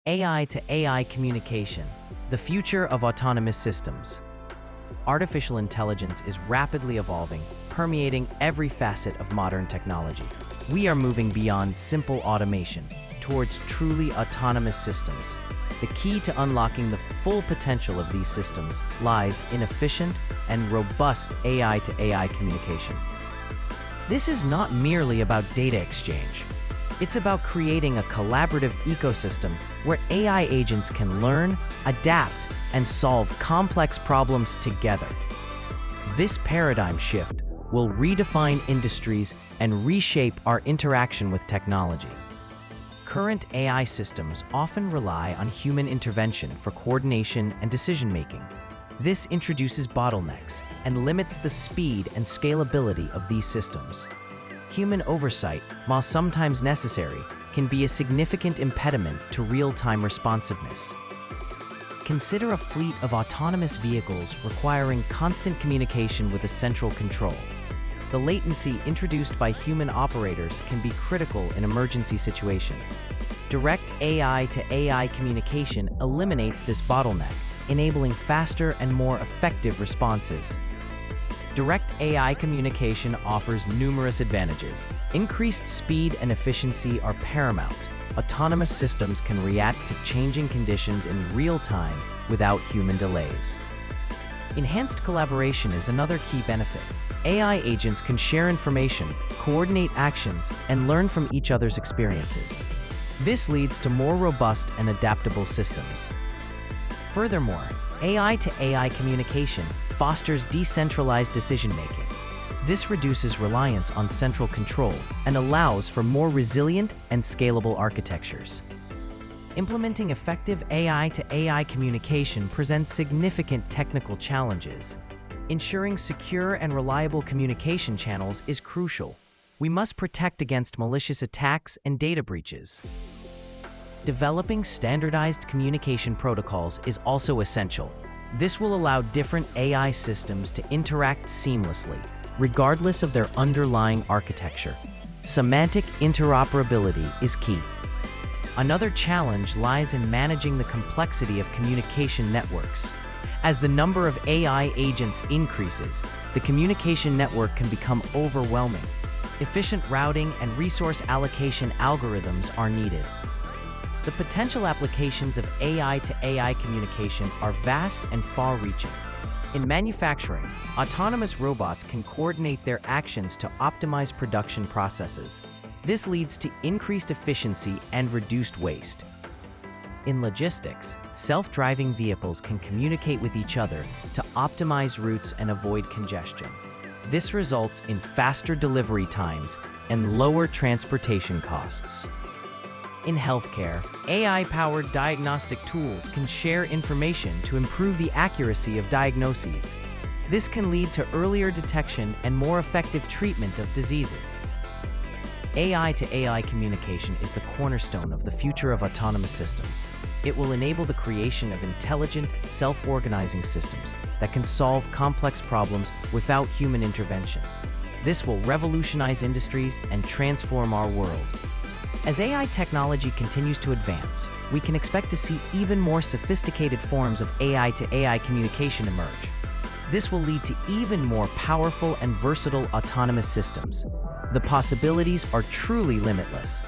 AI to AI communication, the future of autonomous systems. Artificial intelligence is rapidly evolving, permeating every facet of modern technology. We are moving beyond simple automation towards truly autonomous systems. The key to unlocking the full potential of these systems lies in efficient and robust AI to AI communication. This is not merely about data exchange. It's about creating a collaborative ecosystem where AI agents can learn, adapt, and solve complex problems together. This paradigm shift will redefine industries and reshape our interaction with technology. Current AI systems often rely on human intervention for coordination and decision-making. This introduces bottlenecks and limits the speed and scalability of these systems. Human oversight, while sometimes necessary, can be a significant impediment to real-time responsiveness. Consider a fleet of autonomous vehicles requiring constant communication with a central control. The latency introduced by human operators can be critical in emergency situations. Direct AI to AI communication eliminates this bottleneck, enabling faster and more effective responses. Direct AI communication offers numerous advantages. Increased speed and efficiency are paramount. Autonomous systems can react to changing conditions in real time without human delays. Enhanced collaboration is another key benefit. AI agents can share information, coordinate actions, and learn from each other's experiences. This leads to more robust and adaptable systems. Furthermore, AI to AI communication fosters decentralized decision-making. This reduces reliance on central control and allows for more resilient and scalable architectures. Implementing effective AI to AI communication presents significant technical challenges. Ensuring secure and reliable communication channels is crucial. We must protect against malicious attacks and data breaches. Developing standardized communication protocols is also essential. This will allow different AI systems to interact seamlessly, regardless of their underlying architecture. Semantic interoperability is key. Another challenge lies in managing the complexity of communication networks. As the number of AI agents increases, the communication network can become overwhelming. Efficient routing and resource allocation algorithms are needed. The potential applications of AI to AI communication are vast and far-reaching. In manufacturing, autonomous robots can coordinate their actions to optimize production processes. This leads to increased efficiency and reduced waste. In logistics, self-driving vehicles can communicate with each other to optimize routes and avoid congestion. This results in faster delivery times and lower transportation costs. In healthcare, AI-powered diagnostic tools can share information to improve the accuracy of diagnoses. This can lead to earlier detection and more effective treatment of diseases. AI to AI communication is the cornerstone of the future of autonomous systems. It will enable the creation of intelligent, self-organizing systems that can solve complex problems without human intervention. This will revolutionize industries and transform our world. As AI technology continues to advance, we can expect to see even more sophisticated forms of AI to AI communication emerge. This will lead to even more powerful and versatile autonomous systems. The possibilities are truly limitless.